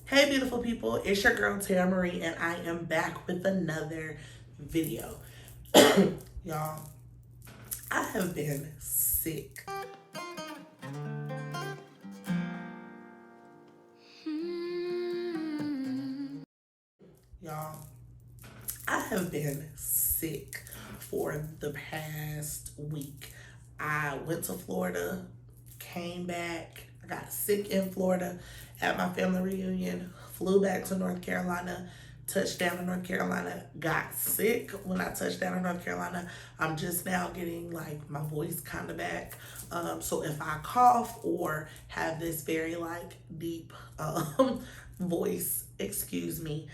Hey beautiful people, it's your girl Tara Marie and I am back with another video. Y'all, I have been sick. Y'all, I have been sick for the past week. I went to Florida, came back, I got sick in Florida at my family reunion, flew back to North Carolina, touched down in North Carolina, got sick when I touched down in North Carolina. I'm just now getting like my voice kind of back. So if I cough or have this very like deep voice, excuse me,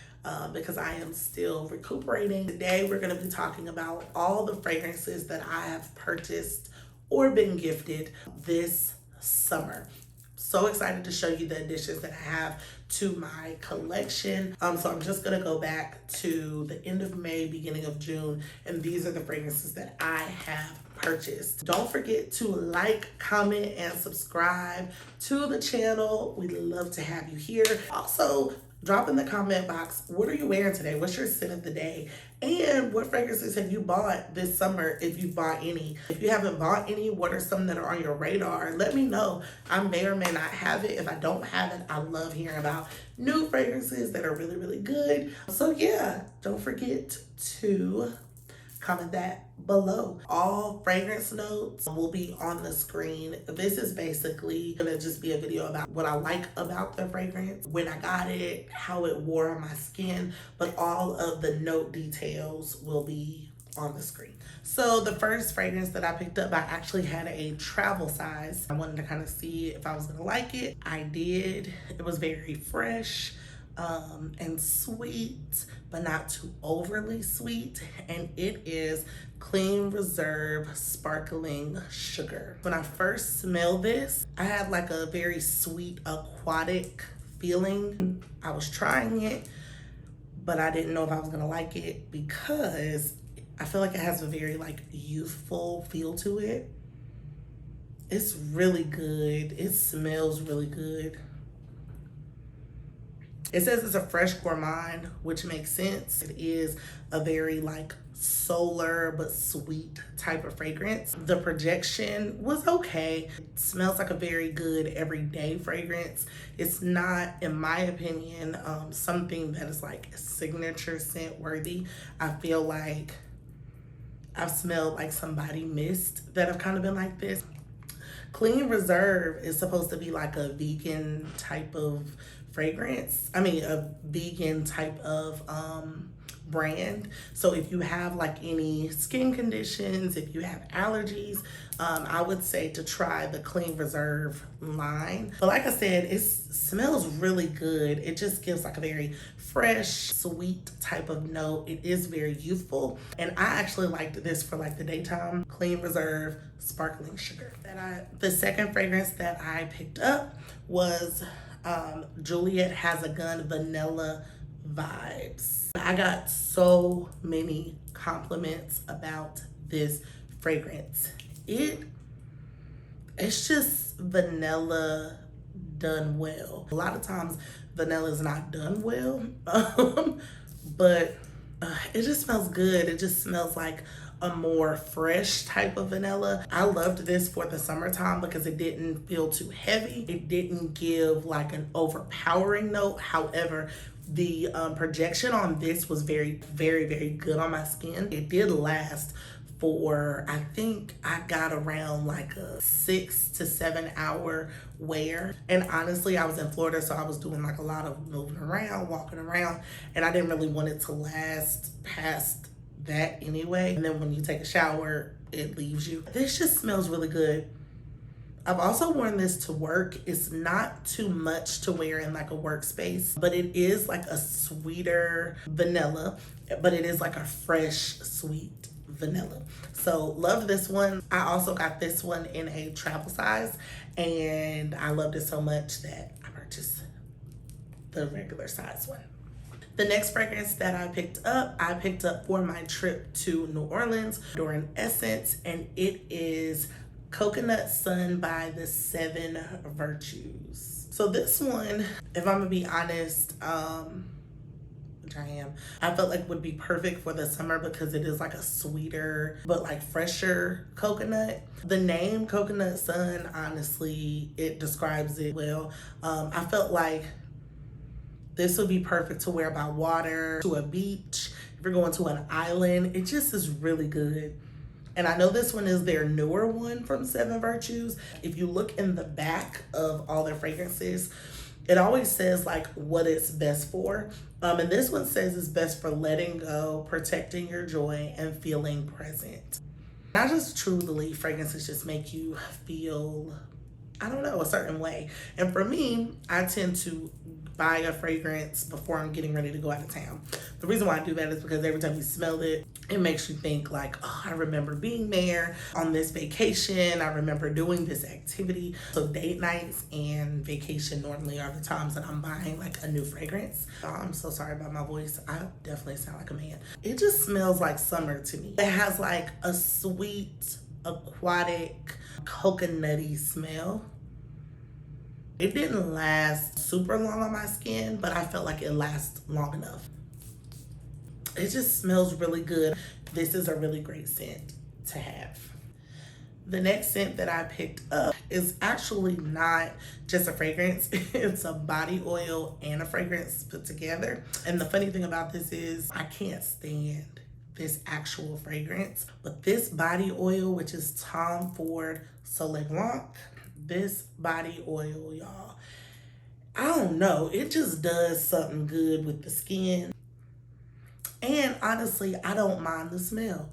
because I am still recuperating. Today we're going to be talking about all the fragrances that I have purchased or been gifted this summer. So excited to show you the additions that I have to my collection. So I'm just gonna go back to the end of May, beginning of June, and these are the fragrances that I have purchased. Don't forget to like, comment, and subscribe to the channel. We'd love to have you here. Also, drop in the comment box, what are you wearing today? What's your scent of the day? And what fragrances have you bought this summer, if you've bought any? If you haven't bought any, what are some that are on your radar? Let me know. I may or may not have it. If I don't have it, I love hearing about new fragrances that are really, really good. So yeah, don't forget to comment that below. All fragrance notes will be on the screen. This is basically gonna just be a video about what I like about the fragrance, when I got it, how it wore on my skin, but all of the note details will be on the screen. So the first fragrance that I picked up, I actually had a travel size. I wanted to kind of see if I was gonna like it. I did. It was very fresh and sweet, but not too overly sweet. And it is Clean Reserve Sparkling Sugar. When I first smelled this, I had like a very sweet aquatic feeling. I was trying it, but I didn't know if I was gonna like it because I feel like it has a very like youthful feel to it. It's really good. It smells really good. It says it's a fresh gourmand, which makes sense. It is a very like solar but sweet type of fragrance. The projection was okay. It smells like a very good everyday fragrance. It's not, in my opinion, something that is like signature scent worthy. I feel like I've smelled like somebody mist that have kind of been like this. Clean Reserve is supposed to be like a vegan type of fragrance. I mean, a vegan type of brand. So if you have like any skin conditions, if you have allergies, I would say to try the Clean Reserve line. But like I said, it smells really good. It just gives like a very fresh, sweet type of note. It is very youthful. And I actually liked this for like the daytime. Clean Reserve Sparkling Sugar. The second fragrance that I picked up was Juliet Has a Gun Vanilla Vibes. I got so many compliments about this fragrance. It's just vanilla done well. A lot of times vanilla is not done well, but it just smells good. It just smells like a more fresh type of vanilla. I loved this for the summertime because it didn't feel too heavy. It didn't give like an overpowering note. However, the projection on this was very, very, very good on my skin. It did last for, I think I got around like a 6 to 7 hour wear. And honestly, I was in Florida, so I was doing like a lot of moving around, walking around, and I didn't really want it to last past that anyway. And then when you take a shower, it leaves you. This just smells really good. I've also worn this to work. It's not too much to wear in like a workspace, but it is like a sweeter vanilla, but it is like a fresh, sweet vanilla. So love this one. I also got this one in a travel size, and I loved it so much that I purchased the regular size one. The next fragrance that I picked up for my trip to New Orleans during Essence, and it is Coconut Sun by the Seven Virtues. So this one, if I'm gonna be honest, which I am, I felt like would be perfect for the summer because it is like a sweeter but like fresher coconut. The name Coconut Sun, honestly, it describes it well. I felt like this would be perfect to wear by water, to a beach, if you're going to an island. It just is really good. And I know this one is their newer one from Seven Virtues. If you look in the back of all their fragrances, it always says like what it's best for. And this one says it's best for letting go, protecting your joy, and feeling present. I just truly believe fragrances just make you feel, I don't know, a certain way. And for me, I tend to buy a fragrance before I'm getting ready to go out of town. The reason why I do that is because every time you smell it, it makes you think like, oh, I remember being there on this vacation. I remember doing this activity. So date nights and vacation normally are the times that I'm buying like a new fragrance. Oh, I'm so sorry about my voice. I definitely sound like a man. It just smells like summer to me. It has like a sweet, aquatic, coconutty smell. It didn't last super long on my skin, but I felt like it lasted long enough. It just smells really good. This is a really great scent to have. The next scent that I picked up is actually not just a fragrance. It's a body oil and a fragrance put together. And the funny thing about this is I can't stand this actual fragrance, but this body oil, which is Tom Ford Soleil Blanc, this body oil, y'all, I don't know, it just does something good with the skin. And honestly, I don't mind the smell.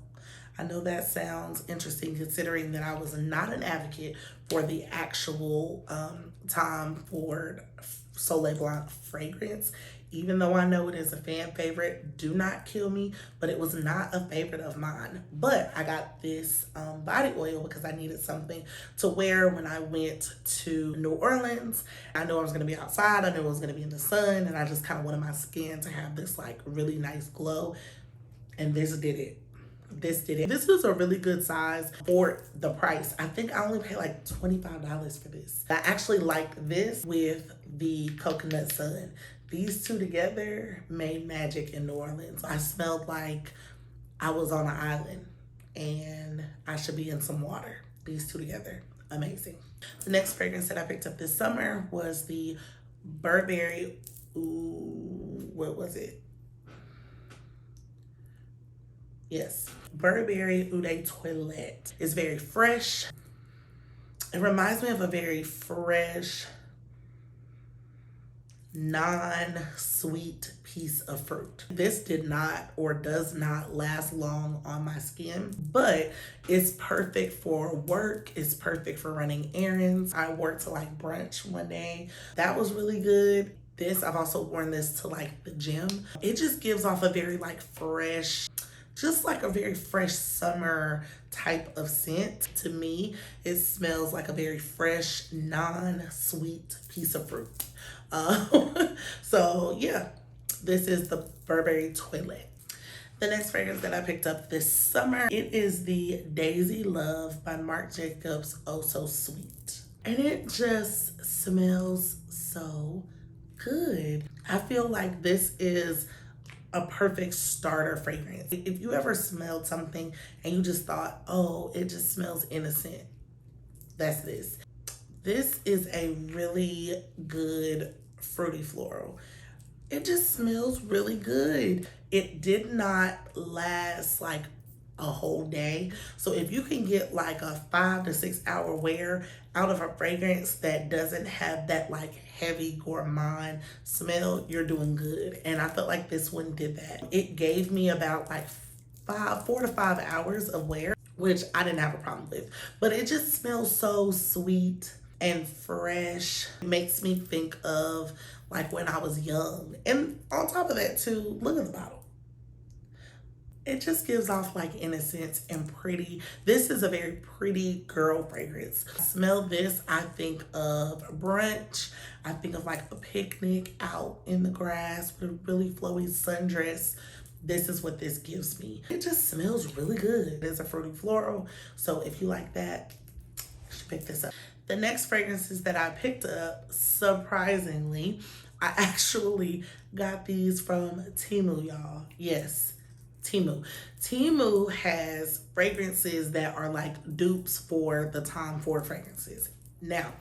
I know that sounds interesting considering that I was not an advocate for the actual Tom Ford Soleil Blanc fragrance. Even though I know it is a fan favorite, do not kill me, but it was not a favorite of mine. But I got this body oil because I needed something to wear when I went to New Orleans. I knew I was gonna be outside, I knew I was gonna be in the sun, and I just kind of wanted my skin to have this like really nice glow. And this did it. This did it. This was a really good size for the price. I think I only paid like $25 for this. I actually like this with the Coconut Sun. These two together made magic in New Orleans. I smelled like I was on an island and I should be in some water. These two together, amazing. The next fragrance that I picked up this summer was the Burberry, what was it? Yes, Burberry Eau de Toilette. It's very fresh. It reminds me of a very fresh, non-sweet piece of fruit. This did not or does not last long on my skin, but it's perfect for work. It's perfect for running errands. I worked to like brunch one day. That was really good. This, I've also worn this to like the gym. It just gives off a very like fresh, just like a very fresh summer type of scent. To me, it smells like a very fresh, non-sweet piece of fruit. So yeah, this is the Burberry Toilette. The next fragrance that I picked up this summer, it is the Daisy Love by Marc Jacobs Oh So Sweet. And it just smells so good. I feel like this is a perfect starter fragrance. If you ever smelled something and you just thought, oh, it just smells innocent, that's this. This is a really good fruity floral. It just smells really good. It did not last like a whole day. So if you can get like a 5 to 6 hour wear out of a fragrance that doesn't have that like heavy gourmand smell, you're doing good. And I felt like this one did that. It gave me about like 4 to 5 hours of wear, which I didn't have a problem with. But it just smells so sweet and fresh. It makes me think of like when I was young. And on top of that too, look at the bottle. It just gives off like innocence and pretty. This is a very pretty girl fragrance. I smell this, I think of brunch. I think of like a picnic out in the grass with a really flowy sundress. This is what this gives me. It just smells really good. It's a fruity floral. So if you like that, you should pick this up. The next fragrances that I picked up, surprisingly, I actually got these from Temu, y'all. Yes, Temu. Temu has fragrances that are like dupes for the Tom Ford fragrances. Now,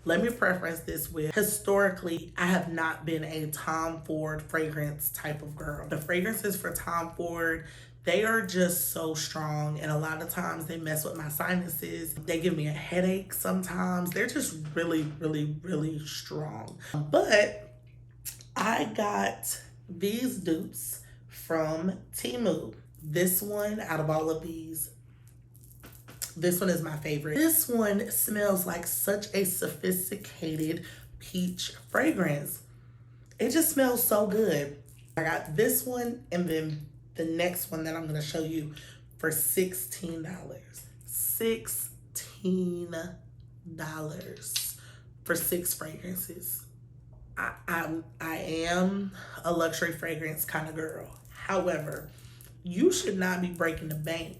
let me preface this with historically, I have not been a Tom Ford fragrance type of girl. The fragrances for Tom Ford, they are just so strong, and a lot of times they mess with my sinuses. They give me a headache sometimes. They're just really, really, really strong. But I got these dupes from Temu. This one, out of all of these, this one is my favorite. This one smells like such a sophisticated peach fragrance. It just smells so good. I got this one and then the next one that I'm gonna show you for $16. $16 for 6 fragrances. I am a luxury fragrance kind of girl. However, you should not be breaking the bank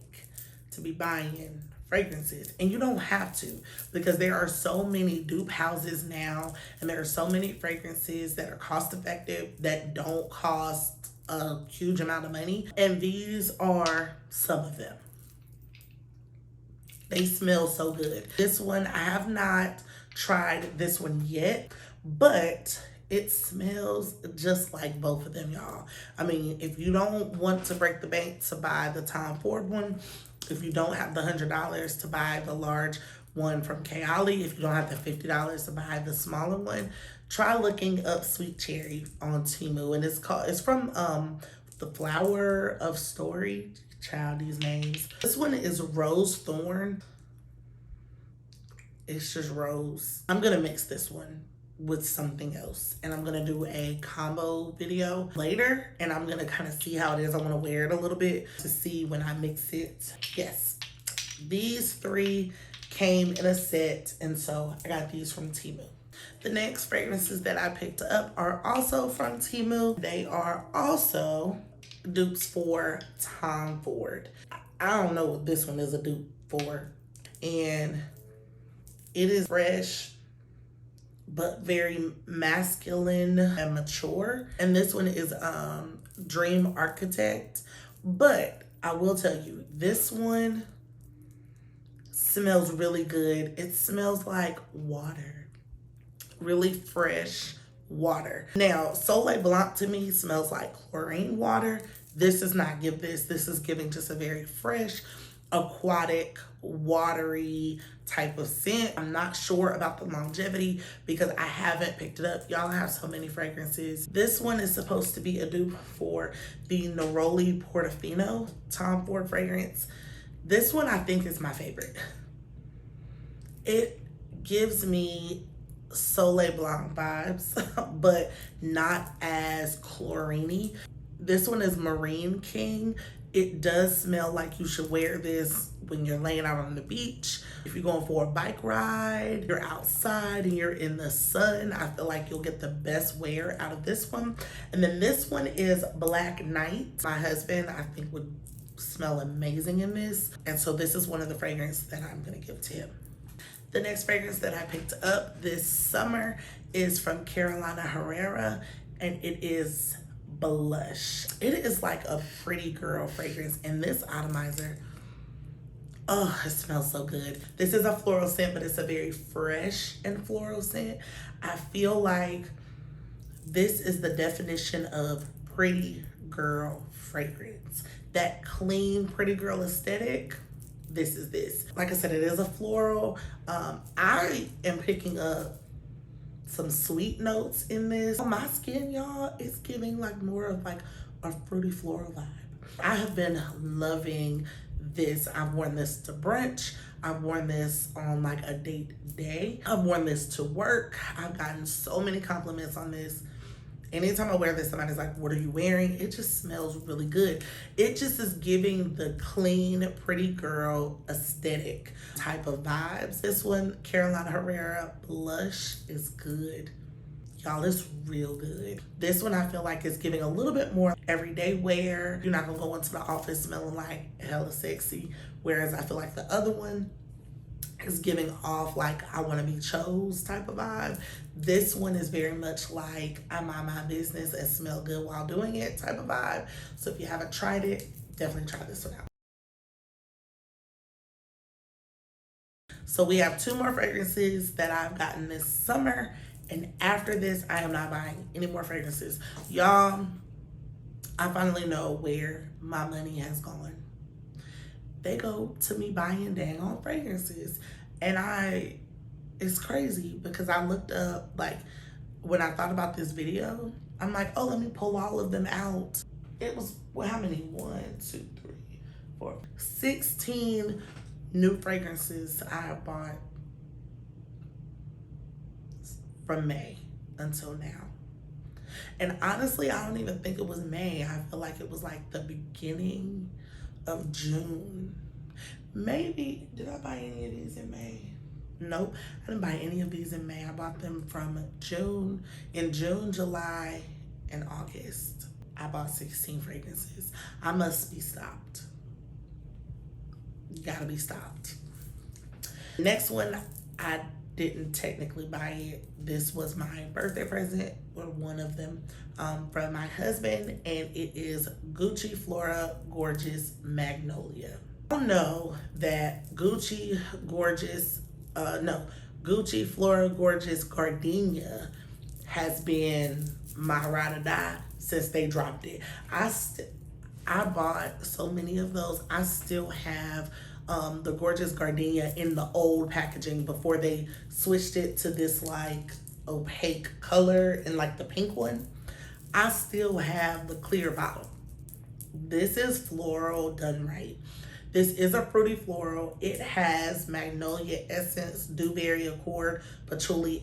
to be buying fragrances, and you don't have to, because there are so many dupe houses now, and there are so many fragrances that are cost effective that don't cost a huge amount of money, and these are some of them. They smell so good. This one, I have not tried this one yet, but it smells just like both of them, y'all. I mean, if you don't want to break the bank to buy the Tom Ford one, if you don't have the $100 to buy the large one from Kayali, if you don't have the $50 to buy the smaller one, try looking up Sweet Cherry on Temu. And it's from the Flower of Story. Child, these names. This one is Rose Thorn. It's just rose. I'm gonna mix this one with something else, and I'm gonna do a combo video later, and I'm gonna kind of see how it is. I want to wear it a little bit to see when I mix it. Yes, these 3 came in a set, and so I got these from Temu. The next fragrances that I picked up are also from Temu. They are also dupes for Tom Ford. I don't know what this one is a dupe for, and it is fresh but very masculine and mature. And this one is Dream Architect. But I will tell you, this one smells really good. It smells like water, really fresh water. Now, Soleil Blanc to me smells like chlorine water. This does not give this. This is giving just a very fresh, aquatic, watery type of scent. I'm not sure about the longevity because I haven't picked it up. Y'all have so many fragrances. This one is supposed to be a dupe for the Neroli Portofino Tom Ford fragrance. This one I think is my favorite. It gives me Soleil Blanc vibes, but not as chlorine-y. This one is Marine King. It does smell like you should wear this when you're laying out on the beach. If you're going for a bike ride, you're outside and you're in the sun, I feel like you'll get the best wear out of this one. And then this one is Black Knight. My husband, I think, would smell amazing in this. And so this is one of the fragrances that I'm gonna give to him. The next fragrance that I picked up this summer is from Carolina Herrera, and it is Blush. It is like a pretty girl fragrance, and this atomizer, oh, it smells so good. This is a floral scent, but it's a very fresh and floral scent. I feel like this is the definition of pretty girl fragrance. That clean, pretty girl aesthetic, this is this. Like I said, it is a floral. I am picking up some sweet notes in this. On my skin, y'all, it's giving like more of like a fruity floral vibe. I have been loving this. I've worn this to brunch. I've worn this on like a date day. I've worn this to work. I've gotten so many compliments on this. Anytime I wear this, somebody's like, what are you wearing? It just smells really good. It just is giving the clean, pretty girl aesthetic type of vibes. This one, Carolina Herrera Blush, is good. Y'all, it's real good. This one I feel like is giving a little bit more everyday wear. You're not gonna go into the office smelling like hella sexy. Whereas I feel like the other one, is giving off like I want to be chose type of vibe. This one is very much like I mind my business and smell good while doing it type of vibe. So if you haven't tried it, definitely try this one out. So we have two more fragrances that I've gotten this summer. And after this, I am not buying any more fragrances. Y'all, I finally know where my money has gone. They go to me buying dang on fragrances. And it's crazy because I looked up, like, when I thought about this video, I'm like, oh, let me pull all of them out. It was, well, how many? 1, 2, 3, 4, 16 new fragrances I bought from May until now. And honestly, I don't even think it was May. I feel like it was like the beginning of June. Maybe, did I buy any of these in May? Nope, I didn't buy any of these in May. I bought them from June, July, and August. I bought 16 fragrances. I must be stopped. You gotta be stopped. Next one, I didn't technically buy it. This was my birthday present, or one of them, from my husband, and it is Gucci Flora Gorgeous Magnolia. I don't know that Gucci Flora Gorgeous Gardenia has been my ride or die since they dropped it. I bought so many of those. I still have the Gorgeous Gardenia in the old packaging before they switched it to this like opaque color and like the pink one. I still have the clear bottle. This is floral done right. This is a fruity floral. It has magnolia essence, dewberry accord, patchouli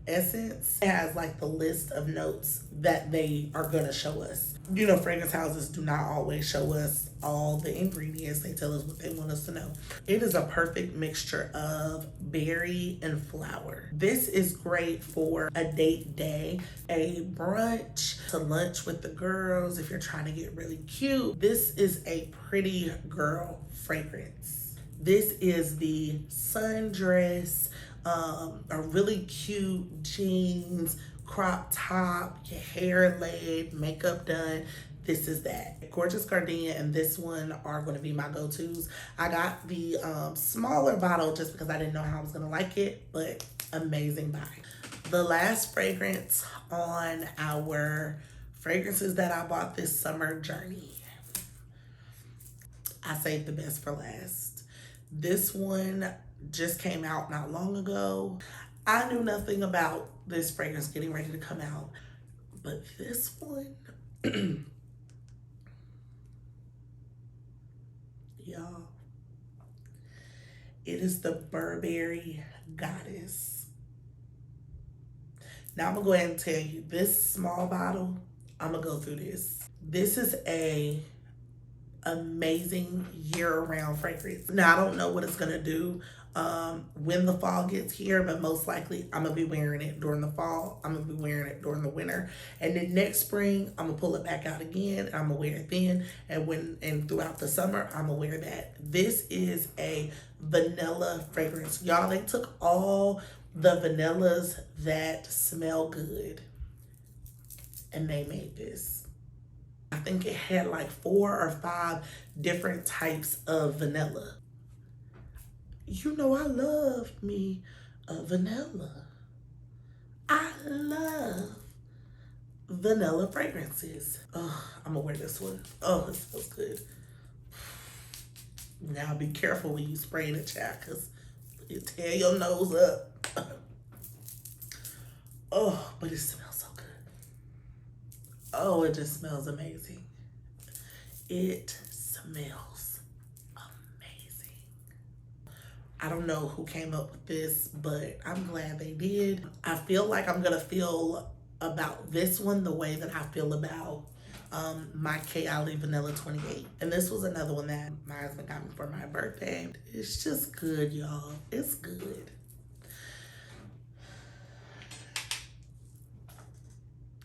essence. It has like the list of notes that they are gonna show us. You know, fragrance houses do not always show us all the ingredients. They tell us what they want us to know. It is a perfect mixture of berry and flower. This is great for a date day, a brunch, to lunch with the girls if you're trying to get really cute. This is a pretty girl fragrance. This is the sundress, a really cute jeans, crop top, your hair laid, makeup done. This is that. Gorgeous Gardenia and this one are going to be my go-tos. I got the smaller bottle just because I didn't know how I was going to like it, but amazing buy. The last fragrance on our fragrances that I bought this summer journey, I saved the best for last. This one just came out not long ago. I knew nothing about this fragrance getting ready to come out, but this one, y'all, it is the Burberry Goddess. Now I'm gonna go ahead and tell you, this small bottle, I'm gonna go through this. This is a amazing year-round fragrance. Now I don't know what it's gonna do when the fall gets here, but most likely I'm gonna be wearing it during the fall. I'm gonna be wearing it during the winter, and then next spring I'm gonna pull it back out again and I'm gonna wear it then, and throughout the summer I'm gonna wear that. This is a vanilla fragrance, y'all. They took all the vanillas that smell good and they made this. I think it had like 4 or 5 different types of vanilla. You know, I love me a vanilla. I love vanilla fragrances. Oh, I'm gonna wear this one. Oh, it smells good. Now be careful when you spray in the chat, because you tear your nose up. Oh, but it smells so good. Oh, it just smells amazing. It smells amazing. I don't know who came up with this, but I'm glad they did. I feel like I'm gonna feel about this one the way that I feel about my Kayali Vanilla 28. And this was another one that my husband got me for my birthday. It's just good, y'all. It's good.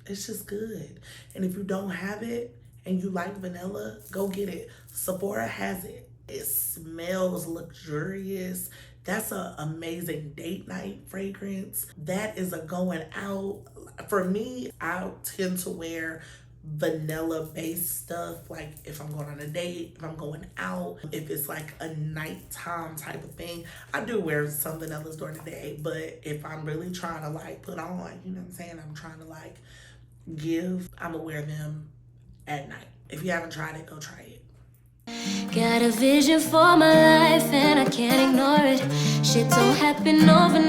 It's just good. And if you don't have it and you like vanilla, go get it. Sephora has it. It smells luxurious. That's an amazing date night fragrance. That is a going out. For me, I tend to wear vanilla based stuff, like if I'm going on a date, if I'm going out, if it's like a nighttime type of thing. I do wear some vanillas during the day, but if I'm really trying to like put on, you know what I'm saying, I'm trying to like give, I'm gonna wear them at night. If you haven't tried it, go try it. Got a vision for my life and I can't ignore it. Shit don't happen overnight.